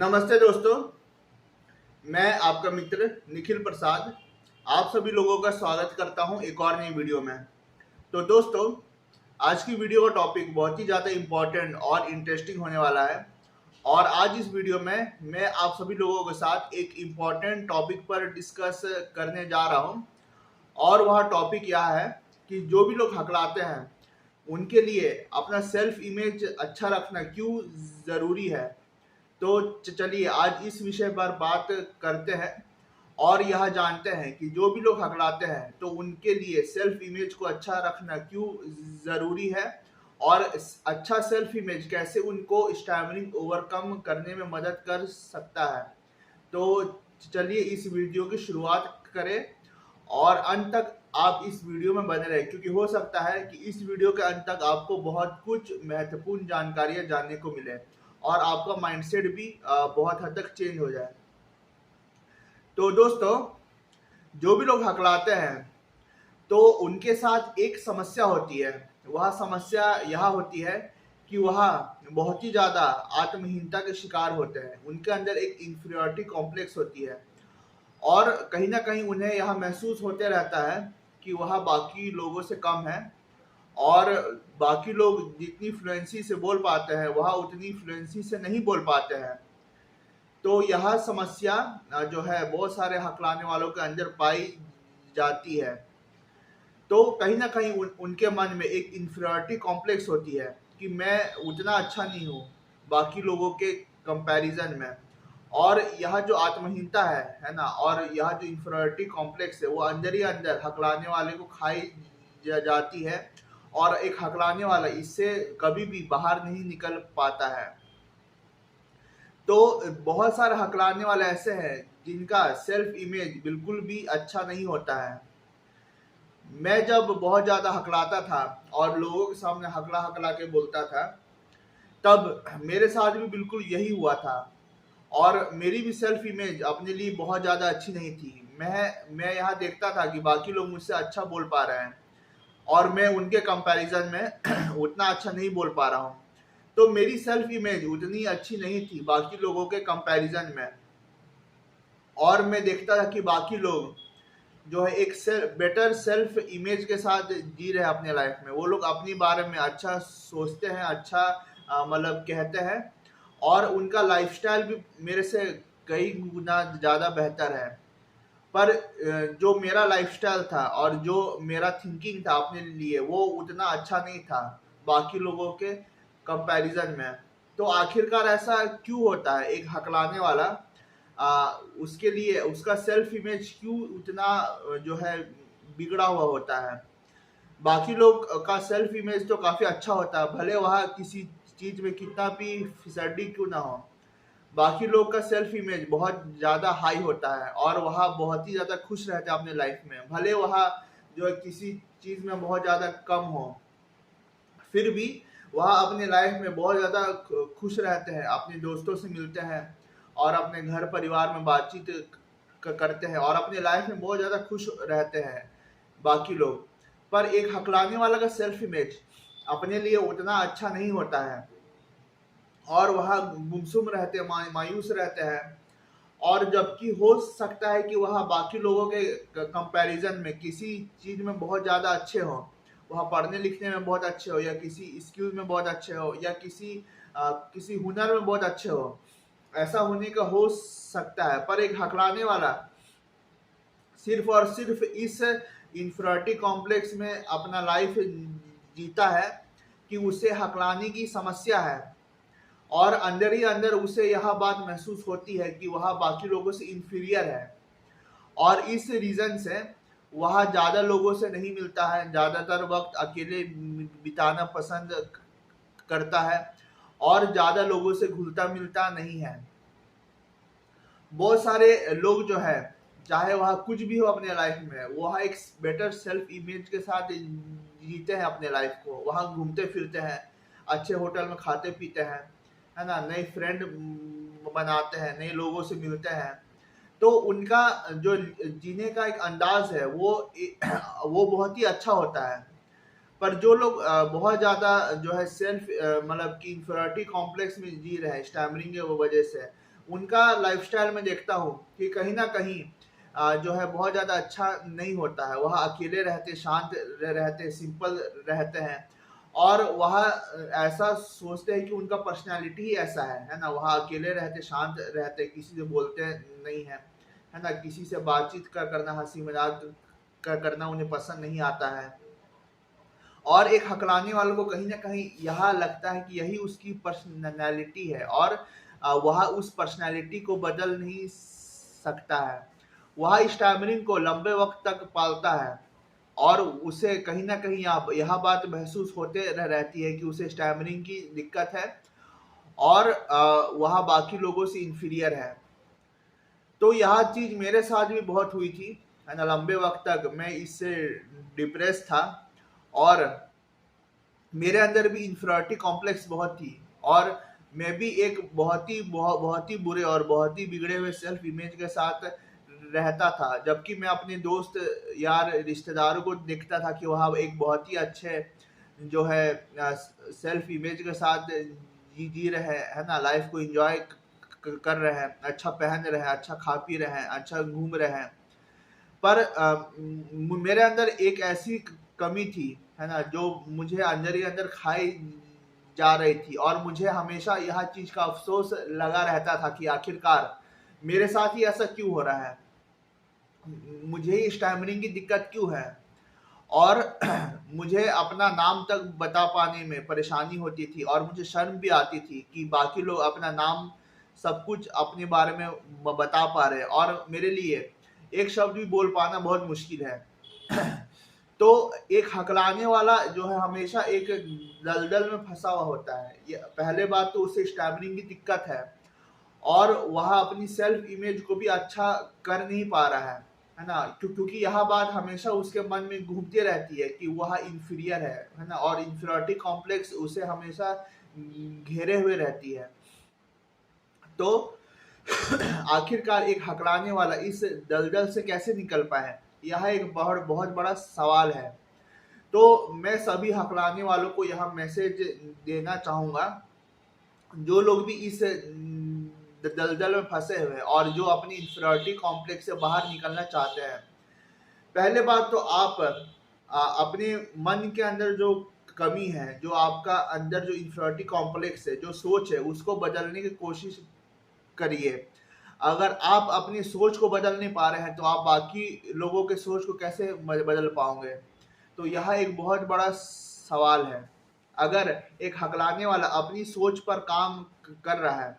नमस्ते दोस्तों, मैं आपका मित्र निखिल प्रसाद आप सभी लोगों का स्वागत करता हूं एक और नई वीडियो में। तो दोस्तों, आज की वीडियो का टॉपिक बहुत ही ज़्यादा इम्पोर्टेंट और इंटरेस्टिंग होने वाला है। और आज इस वीडियो में मैं आप सभी लोगों के साथ एक इम्पोर्टेंट टॉपिक पर डिस्कस करने जा रहा हूं। और वह टॉपिक यह है कि जो भी लोग हकलाते हैं उनके लिए अपना सेल्फ इमेज अच्छा रखना क्यों ज़रूरी है। तो चलिए आज इस विषय पर बात करते हैं और यह जानते हैं कि जो भी लोग हकलाते हैं तो उनके लिए सेल्फ इमेज को अच्छा रखना क्यों ज़रूरी है और अच्छा सेल्फ इमेज कैसे उनको स्टैमरिंग ओवरकम करने में मदद कर सकता है। तो चलिए इस वीडियो की शुरुआत करें और अंत तक आप इस वीडियो में बने रहें, क्योंकि हो सकता है कि इस वीडियो के अंत तक आपको बहुत कुछ महत्वपूर्ण जानकारियां जानने को मिले और आपका माइंडसेट भी बहुत हद तक चेंज हो जाए। तो दोस्तों, जो भी लोग हकलाते हैं तो उनके साथ एक समस्या होती है। वह समस्या यह होती है कि वह बहुत ही ज़्यादा आत्महीनता के शिकार होते हैं। उनके अंदर एक इंफीरियरिटी कॉम्प्लेक्स होती है और कहीं ना कहीं उन्हें यह महसूस होते रहता है कि वह बाकी लोगों से कम है और बाकी लोग जितनी फ्लुएंसी से बोल पाते हैं वह उतनी फ्लुएंसी से नहीं बोल पाते हैं। तो यह समस्या जो है बहुत सारे हकलाने वालों के अंदर पाई जाती है। तो कहीं ना कहीं उनके मन में एक इंफीरियरिटी कॉम्प्लेक्स होती है कि मैं उतना अच्छा नहीं हूँ बाकी लोगों के कंपैरिजन में। और यह जो आत्महीनता है ना, और यह जो इंफीरियरिटी कॉम्प्लेक्स है वो अंदर ही अंदर हकलाने वाले को खाई जाती है और एक हकलाने वाला इससे कभी भी बाहर नहीं निकल पाता है। तो बहुत सारे हकलाने वाले ऐसे हैं जिनका सेल्फ इमेज बिल्कुल भी अच्छा नहीं होता है। मैं जब बहुत ज़्यादा हकलाता था और लोगों के सामने हकला हकला के बोलता था, तब मेरे साथ भी बिल्कुल यही हुआ था और मेरी भी सेल्फ इमेज अपने लिए बहुत ज़्यादा अच्छी नहीं थी। मैं यहाँ देखता था कि बाकी लोग मुझसे अच्छा बोल पा रहे हैं और मैं उनके कंपैरिजन में उतना अच्छा नहीं बोल पा रहा हूँ। तो मेरी सेल्फ इमेज उतनी अच्छी नहीं थी बाकी लोगों के कंपैरिजन में। और मैं देखता था कि बाकी लोग जो है एक बेटर सेल्फ इमेज के साथ जी रहे हैं अपने लाइफ में। वो लोग अपने बारे में अच्छा सोचते हैं, अच्छा मतलब कहते हैं और उनका लाइफस्टाइल भी मेरे से कई गुना ज़्यादा बेहतर है। पर जो मेरा लाइफस्टाइल था और जो मेरा थिंकिंग था अपने लिए वो उतना अच्छा नहीं था बाकी लोगों के कंपैरिजन में। तो आखिरकार ऐसा क्यों होता है? एक हकलाने वाला उसके लिए उसका सेल्फ इमेज क्यों उतना जो है बिगड़ा हुआ होता है? बाकी लोग का सेल्फ इमेज तो काफ़ी अच्छा होता है, भले वह किसी चीज़ में कितना भी फिसड्डी क्यों ना हो। बाकी लोग का सेल्फ इमेज बहुत ज़्यादा हाई होता है और वह बहुत ही ज़्यादा खुश रहते हैं अपने लाइफ में, भले वह जो है किसी चीज़ में बहुत ज़्यादा कम हो, फिर भी वह अपने लाइफ में बहुत ज़्यादा खुश रहते हैं, अपने दोस्तों से मिलते हैं और अपने घर परिवार में बातचीत करते हैं और अपने लाइफ में बहुत ज़्यादा खुश रहते हैं बाकी लोग। पर एक हकलाने वाला का सेल्फ इमेज अपने लिए उतना अच्छा नहीं होता है और वह गुमसुम रहते हैं, मायूस रहते हैं। और जबकि हो सकता है कि वह बाकी लोगों के कंपैरिजन में किसी चीज़ में बहुत ज़्यादा अच्छे हों, वह पढ़ने लिखने में बहुत अच्छे हो या किसी स्किल में बहुत अच्छे हो या किसी हुनर में बहुत अच्छे हो, ऐसा होने का हो सकता है। पर एक हकलाने वाला सिर्फ और सिर्फ इस इंफीरियरिटी कॉम्प्लेक्स में अपना लाइफ जीता है कि उसे हकलाने की समस्या है और अंदर ही अंदर उसे यह बात महसूस होती है कि वह बाकी लोगों से इंफीरियर है और इस रीज़न से वह ज़्यादा लोगों से नहीं मिलता है, ज़्यादातर वक्त अकेले बिताना पसंद करता है और ज़्यादा लोगों से घुलता मिलता नहीं है। बहुत सारे लोग जो है, चाहे वह कुछ भी हो अपने लाइफ में, वह एक बेटर सेल्फ इमेज के साथ जीते हैं अपने लाइफ को। वहाँ घूमते फिरते हैं, अच्छे होटल में खाते पीते हैं, है ना, नए फ्रेंड बनाते हैं, नए लोगों से मिलते हैं। तो उनका जो जीने का एक अंदाज है वो बहुत ही अच्छा होता है। पर जो लोग बहुत ज़्यादा जो है सेल्फ मतलब कि इंफीरियरिटी कॉम्प्लेक्स में जी रहे हैं स्टैमरिंग की वजह से, उनका लाइफस्टाइल में देखता हूँ कि कहीं ना कहीं जो है बहुत ज़्यादा अच्छा नहीं होता है। वह अकेले रहते, शांत रहते, सिंपल रहते हैं, और वह ऐसा सोचते हैं कि उनका पर्सनैलिटी ही ऐसा है ना। वह अकेले रहते, शांत रहते, किसी से बोलते नहीं है ना, किसी से बातचीत करना, हंसी मजाक करना उन्हें पसंद नहीं आता है। और एक हकलाने वालों को कहीं ना कहीं यह लगता है कि यही उसकी पर्सनैलिटी है, और वह उस पर्सनैलिटी को बदल नहीं सकता है। वह स्टैमरिंग को लंबे वक्त तक पालता है, और उसे कहीं ना कहीं यह बात महसूस होते रहती है कि उसे स्टैमरिंग की दिक्कत है, और वह बाकी लोगों से इंफीरियर है। तो यह चीज मेरे साथ भी बहुत हुई थी, है ना। लंबे वक्त तक मैं इससे डिप्रेस था, और मेरे अंदर भी इंफीरियरिटी कॉम्प्लेक्स बहुत थी, और मैं भी एक बहुत ही बुरे और बहुत ही बिगड़े हुए सेल्फ इमेज के साथ रहता था। जबकि मैं अपने दोस्त यार रिश्तेदारों को देखता था कि वह एक बहुत ही अच्छे जो है सेल्फ इमेज के साथ जी रहे है ना, लाइफ को एंजॉय कर रहे हैं, अच्छा पहन रहे हैं, अच्छा खा पी रहे हैं, अच्छा घूम रहे हैं। पर मेरे अंदर एक ऐसी कमी थी, है ना, जो मुझे अंदर ही अंदर खाई जा रही थी, और मुझे हमेशा यह चीज का अफसोस लगा रहता था कि आखिरकार मेरे साथ ही ऐसा क्यों हो रहा है, मुझे ही स्टैमरिंग की दिक्कत क्यों है। और मुझे अपना नाम तक बता पाने में परेशानी होती थी, और मुझे शर्म भी आती थी कि बाकी लोग अपना नाम सब कुछ अपने बारे में बता पा रहे हैं, और मेरे लिए एक शब्द भी बोल पाना बहुत मुश्किल है। तो एक हकलाने वाला जो है हमेशा एक दलदल में फंसा हुआ होता है। ये पहले बात तो उसे स्टैमरिंग की दिक्कत है, और वह अपनी सेल्फ इमेज को भी अच्छा कर नहीं पा रहा है ना, क्योंकि यह बात हमेशा उसके मन में घूमती रहती है कि वह इंफीरियर है ना, और इंफीरियरिटी कॉम्प्लेक्स उसे हमेशा घेरे हुए रहती है। तो आखिरकार एक हकलाने वाला इस दलदल से कैसे निकल पाए, यह एक बहुत बड़ा सवाल है। तो मैं सभी हकलाने वालों को यह मैसेज देना चाहूंगा, जो लोग भी इस दलदल में फंसे हुए हैं, और जो अपनी इंफीरियरिटी कॉम्प्लेक्स से बाहर निकलना चाहते हैं। पहले बात तो आप अपने मन के अंदर जो कमी है, जो आपका अंदर जो इंफीरियरिटी कॉम्प्लेक्स है, जो सोच है, उसको बदलने की कोशिश करिए। अगर आप अपनी सोच को बदल नहीं पा रहे हैं, तो आप बाकी लोगों के सोच को कैसे बदल पाओगे। तो यह एक बहुत बड़ा सवाल है। अगर एक हकलाने वाला अपनी सोच पर काम कर रहा है,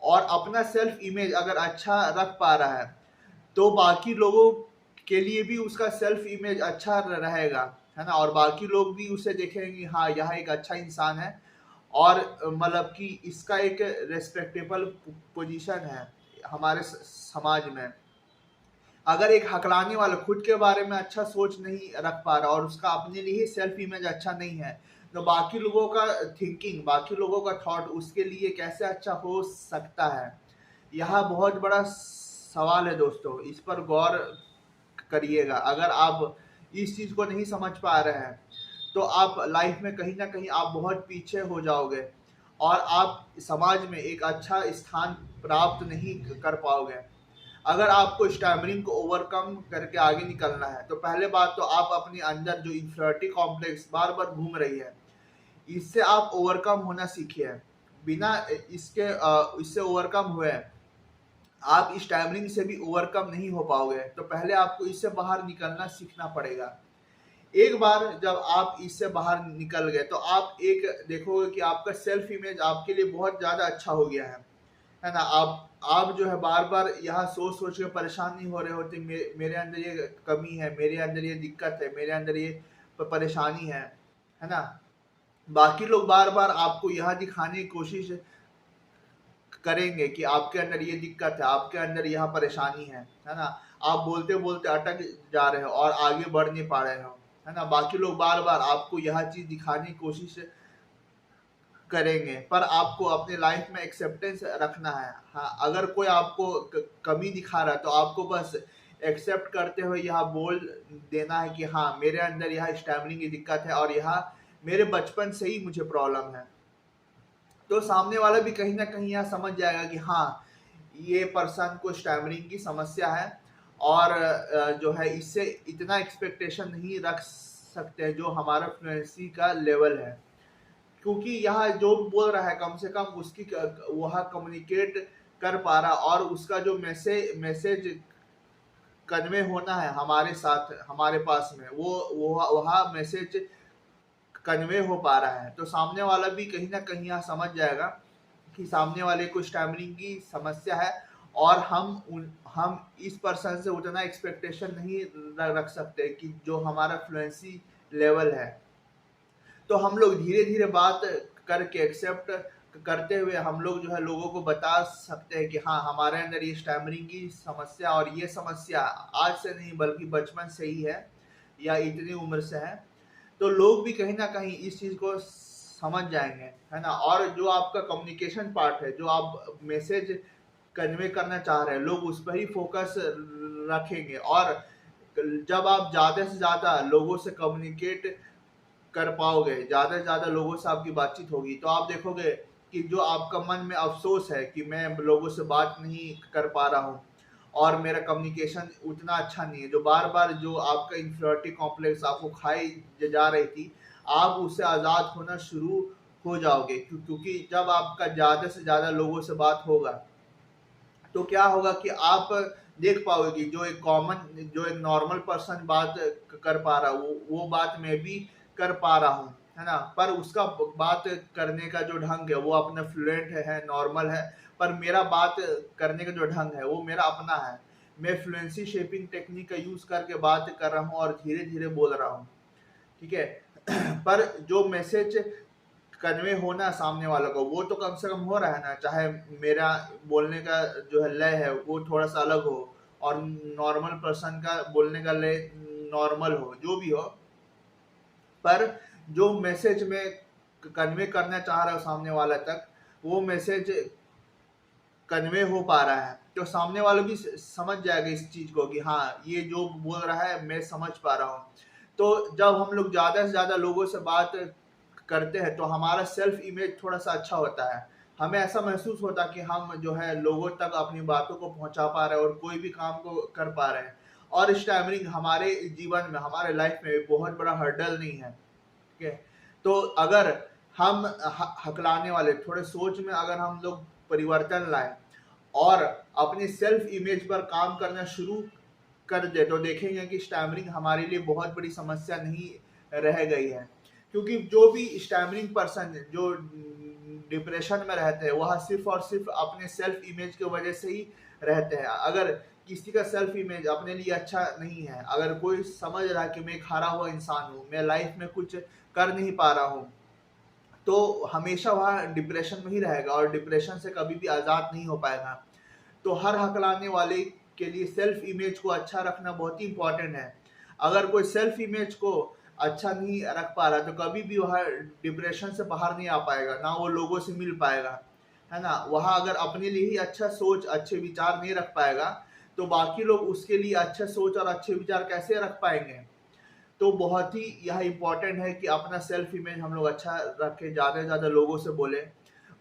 और अपना सेल्फ इमेज अगर अच्छा रख पा रहा है, तो बाकी लोगों के लिए भी उसका सेल्फ इमेज अच्छा रहेगा, है ना। और बाकी लोग भी उसे देखेंगे, हाँ यह एक अच्छा इंसान है, और मतलब कि इसका एक रेस्पेक्टेबल पोजीशन है हमारे समाज में। अगर एक हकलाने वाला खुद के बारे में अच्छा सोच नहीं रख पा रहा, और उसका अपने लिए सेल्फ इमेज अच्छा नहीं है, तो बाकी लोगों का थिंकिंग, बाकी लोगों का थॉट उसके लिए कैसे अच्छा हो सकता है। यह बहुत बड़ा सवाल है दोस्तों, इस पर गौर करिएगा। अगर आप इस चीज को नहीं समझ पा रहे हैं, तो आप लाइफ में कहीं ना कहीं आप बहुत पीछे हो जाओगे, और आप समाज में एक अच्छा स्थान प्राप्त नहीं कर पाओगे। अगर आपको स्टैमरिंग को ओवरकम करके आगे निकलना है, तो पहले बात तो आप अपने अंदर जो इंफीरियरिटी कॉम्प्लेक्स बार बार घूम रही है, इससे आप ओवरकम होना सीखिए। बिना इससे ओवरकम हुए आप स्टैमरिंग से भी ओवरकम नहीं हो पाओगे। तो पहले आपको इससे बाहर निकलना सीखना पड़ेगा। एक बार जब आप इससे बाहर निकल गए, तो आप एक देखोगे कि आपका सेल्फ इमेज आपके लिए बहुत ज्यादा अच्छा हो गया है ना। आप जो है बार बार यहाँ सोच सोच के परेशान नहीं हो रहे होते, मेरे अंदर ये कमी है, मेरे अंदर ये दिक्कत है, मेरे अंदर ये परेशानी है ना। बाकी लोग बार बार आपको यह दिखाने की कोशिश करेंगे कि आपके अंदर ये दिक्कत है, आपके अंदर यह परेशानी है ना। आप बोलते बोलते अटक जा रहे हो और आगे बढ़ नहीं पा रहे हो, है ना। बाकी लोग बार बार आपको यह चीज दिखाने की कोशिश करेंगे, पर आपको अपने लाइफ में एक्सेप्टेंस रखना है। हाँ, अगर कोई आपको कमी दिखा रहा है, तो आपको बस एक्सेप्ट करते हुए यह बोल देना है कि हाँ मेरे अंदर यह स्टैमरिंग की दिक्कत है, और यह मेरे बचपन से ही मुझे प्रॉब्लम है। तो सामने वाला भी कहीं ना कहीं यह समझ जाएगा कि हाँ ये पर्सन को स्टैमरिंग की समस्या है और जो है इससे इतना एक्सपेक्टेशन नहीं रख सकते जो हमारा फ्लुएंसी का लेवल है, क्योंकि यहाँ जो बोल रहा है कम से कम उसकी वह कम्युनिकेट कर पा रहा और उसका जो मैसेज कन्वे होना है हमारे साथ हमारे पास में वो वह मैसेज कन्वे हो पा रहा है। तो सामने वाला भी कहीं ना कहीं यहाँ समझ जाएगा कि सामने वाले को स्टैमरिंग की समस्या है और हम इस पर्सन से उतना एक्सपेक्टेशन नहीं रख सकते कि जो हमारा फ्लुएंसी लेवल है। तो हम लोग धीरे धीरे बात करके एक्सेप्ट करते हुए हम लोग जो है लोगों को बता सकते हैं कि हाँ हमारे अंदर ये स्टैमरिंग की समस्या और ये समस्या आज से नहीं बल्कि बचपन से ही है या इतनी उम्र से है। तो लोग भी कहीं ना कहीं इस चीज़ को समझ जाएंगे, है ना। और जो आपका कम्युनिकेशन पार्ट है, जो आप मैसेज कन्वे करना चाह रहे हैं, लोग उस पर ही फोकस रखेंगे और जब आप ज़्यादा से ज़्यादा लोगों से कम्युनिकेट कर पाओगे, ज़्यादा से ज़्यादा लोगों से आपकी बातचीत होगी, तो आप देखोगे कि जो आपका मन में अफसोस है कि मैं लोगों से बात नहीं कर पा रहा हूँ और मेरा कम्युनिकेशन उतना अच्छा नहीं है, जो बार बार जो आपका इंफीरियरिटी कॉम्प्लेक्स आपको खाई जा रही थी, आप उससे आज़ाद होना शुरू हो जाओगे। क्योंकि जब आपका ज़्यादा से ज़्यादा लोगों से बात होगा तो क्या होगा कि आप देख पाओगे कि जो एक नॉर्मल पर्सन बात कर पा रहा है वो बात मैं भी कर पा रहा हूँ, है ना। पर उसका बात करने का जो ढंग है वो अपना फ्लुएंट है नॉर्मल है, पर मेरा बात करने का जो ढंग है वो मेरा अपना है। मैं फ्लुएंसी शेपिंग टेक्निक का यूज करके बात कर रहा हूँ और धीरे धीरे बोल रहा हूँ, ठीक है। पर जो मैसेज कन्वे होना सामने वाला को वो तो कम से कम हो रहा है ना, चाहे मेरा बोलने का जो है लय है वो थोड़ा सा अलग हो और नॉर्मल पर्सन का बोलने का लय नॉर्मल हो, जो भी हो, पर जो मैसेज में कन्वे करना चाह रहा है सामने वाला तक वो मैसेज कन्वे हो पा रहा है, तो सामने वाला भी समझ जाएगा इस चीज को कि हाँ ये जो बोल रहा है मैं समझ पा रहा हूँ। तो जब हम लोग ज्यादा से ज्यादा लोगों से बात करते हैं तो हमारा सेल्फ इमेज थोड़ा सा अच्छा होता है, हमें ऐसा महसूस होता है कि हम जो है लोगों तक अपनी बातों को पहुंचा पा रहे हैं और कोई भी काम को कर पा रहे हैं। और स्टैमरिंग हमारे जीवन में हमारे लाइफ में बहुत बड़ा हर्डल नहीं है, ठीक है। तो अगर हम हकलाने वाले थोड़े सोच में अगर हम लोग परिवर्तन लाएं और अपनी सेल्फ इमेज पर काम करना शुरू कर दे तो देखेंगे कि स्टैमरिंग हमारे लिए बहुत बड़ी समस्या नहीं रह गई है। क्योंकि जो भी स्टैमरिंग पर्सन जो डिप्रेशन में रहते हैं वह सिर्फ और सिर्फ अपने सेल्फ इमेज की वजह से ही रहते हैं। अगर किसी का सेल्फ इमेज अपने लिए अच्छा नहीं है, अगर कोई समझ रहा है कि मैं एक हारा हुआ इंसान हूँ, मैं लाइफ में कुछ कर नहीं पा रहा हूँ, तो हमेशा वह डिप्रेशन में ही रहेगा और डिप्रेशन से कभी भी आज़ाद नहीं हो पाएगा। तो हर हकलाने वाले के लिए सेल्फ इमेज को अच्छा रखना बहुत ही इंपॉर्टेंट है। अगर कोई सेल्फ इमेज को अच्छा नहीं रख पा रहा तो कभी भी वह डिप्रेशन से बाहर नहीं आ पाएगा, ना वो लोगों से मिल पाएगा, है ना। वह अगर अपने लिए ही अच्छा सोच अच्छे विचार नहीं रख पाएगा तो बाकी लोग उसके लिए अच्छे सोच और अच्छे विचार कैसे रख पाएंगे। तो बहुत ही यह इम्पोर्टेंट है कि अपना सेल्फ इमेज हम लोग अच्छा रखें, ज़्यादा से ज़्यादा लोगों से बोले।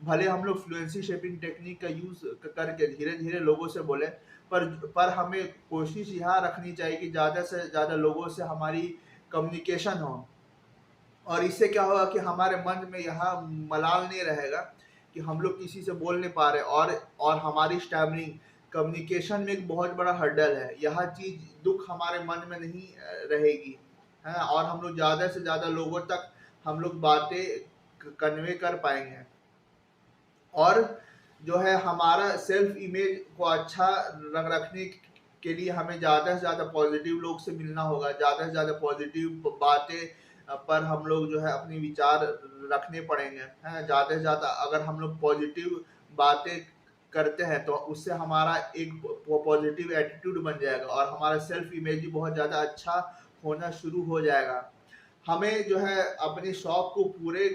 भले हम लोग फ्लुएंसी शेपिंग टेक्निक का यूज़ करके धीरे धीरे लोगों से बोले, पर हमें कोशिश यह रखनी चाहिए कि ज़्यादा से ज़्यादा लोगों से हमारी कम्युनिकेशन हो। और इससे क्या होगा कि हमारे मन में यह मलाल नहीं रहेगा कि हम लोग किसी से बोल नहीं पा रहे और हमारी स्टैमरिंग कम्युनिकेशन में एक बहुत बड़ा हर्डल है। यह चीज़ दुख हमारे मन में नहीं रहेगी, है ना। और हम लोग ज़्यादा से ज़्यादा लोगों तक हम लोग बातें कन्वे कर पाएंगे। और जो है हमारा सेल्फ इमेज को अच्छा रखने के लिए हमें ज़्यादा से ज़्यादा पॉजिटिव लोग से मिलना होगा, ज़्यादा से ज़्यादा पॉजिटिव बातें पर हम लोग जो है अपने विचार रखने पड़ेंगे, है। ज़्यादा से ज़्यादा अगर हम लोग पॉजिटिव बातें करते हैं तो उससे हमारा एक पॉजिटिव एटीट्यूड बन जाएगा और हमारा सेल्फ इमेज भी बहुत ज़्यादा अच्छा होना शुरू हो जाएगा। हमें जो है अपने शौक को पूरे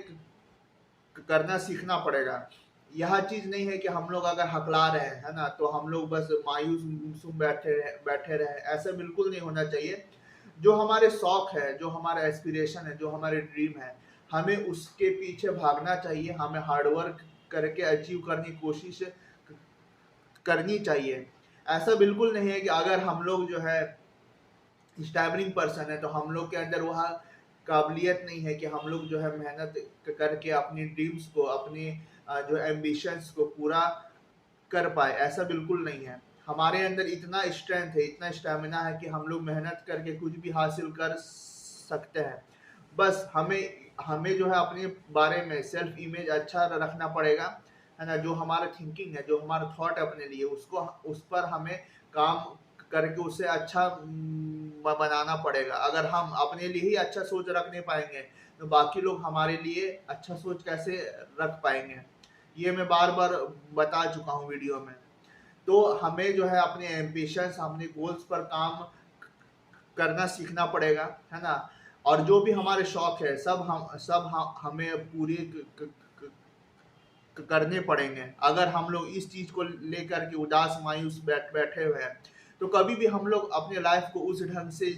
करना सीखना पड़ेगा। यह चीज नहीं है कि हम लोग अगर हकला रहे हैं, है ना, तो हम लोग बस मायूस गुमसुम बैठे रहे, ऐसा बिल्कुल नहीं होना चाहिए। जो हमारे शौक है, जो हमारा एस्पिरेशन है, जो हमारे ड्रीम है, हमें उसके पीछे भागना चाहिए, हमें हार्डवर्क करके अचीव करने की कोशिश करनी चाहिए। ऐसा बिल्कुल नहीं है कि अगर हम लोग जो है स्टैबलिंग पर्सन है तो हम लोग के अंदर वह काबिलियत नहीं है कि हम लोग जो है मेहनत करके अपनी ड्रीम्स को, अपनी जो एम्बिशंस को पूरा कर पाए। ऐसा बिल्कुल नहीं है। हमारे अंदर इतना स्ट्रेंथ है, इतना स्टेमिना है कि हम लोग मेहनत करके कुछ भी हासिल कर सकते हैं। बस हमें हमें जो है अपने बारे में सेल्फ इमेज अच्छा रखना पड़ेगा, है ना। जो हमारा थिंकिंग है, जो हमारा थॉट है अपने लिए, उसको उस पर हमें काम करके उसे अच्छा बनाना पड़ेगा। अगर हम अपने लिए ही अच्छा सोच रख नहीं पाएंगे तो बाकी लोग हमारे लिए अच्छा सोच कैसे रख पाएंगे। ये मैं बार बार बता चुका हूँ वीडियो में। तो हमें जो है अपने एम्बिशंस, अपने गोल्स पर काम करना सीखना पड़ेगा, है ना। और जो भी हमारे शौक है हमें पूरी करने पड़ेंगे। अगर हम लोग इस चीज को लेकर के उदास मायूस बैठे हुए हैं तो कभी भी हम लोग अपने लाइफ को उस ढंग से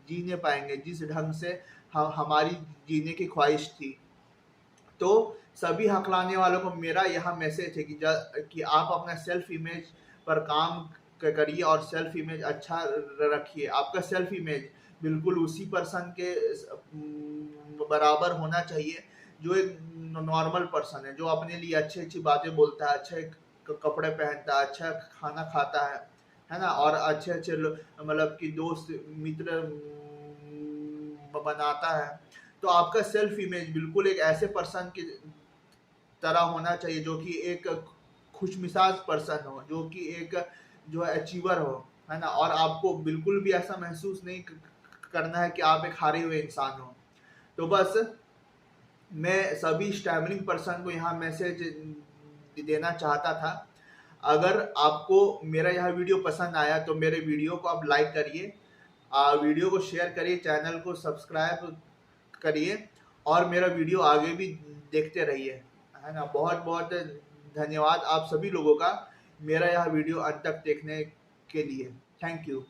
जीने पाएंगे जिस ढंग से हमारी जीने की ख्वाहिश थी। तो सभी हकलाने वालों को मेरा यह मैसेज है कि आप अपना सेल्फ इमेज पर काम करिए और सेल्फ इमेज अच्छा रखिए। आपका सेल्फ इमेज बिल्कुल उसी पर्सन के बराबर होना चाहिए जो एक नॉर्मल पर्सन है, जो अपने लिए अच्छी अच्छी बातें बोलता है, अच्छे कपड़े पहनता है, अच्छा खाना खाता है ना, और अच्छे अच्छे मतलब कि दोस्त मित्र बनाता है। तो आपका सेल्फ इमेज बिल्कुल एक ऐसे पर्सन की तरह होना चाहिए जो कि एक खुशमिजाज पर्सन हो, जो कि एक जो अचीवर हो, है ना। और आपको बिल्कुल भी ऐसा महसूस नहीं करना है कि आप एक हारे हुए इंसान हो। तो बस मैं सभी स्टैबलिंग पर्सन को यहाँ मैसेज देना चाहता था। अगर आपको मेरा यह वीडियो पसंद आया तो मेरे वीडियो को आप लाइक करिए, वीडियो को शेयर करिए, चैनल को सब्सक्राइब करिए और मेरा वीडियो आगे भी देखते रहिए, है ना। बहुत बहुत धन्यवाद आप सभी लोगों का मेरा यह वीडियो अंत तक देखने के लिए। Thank you.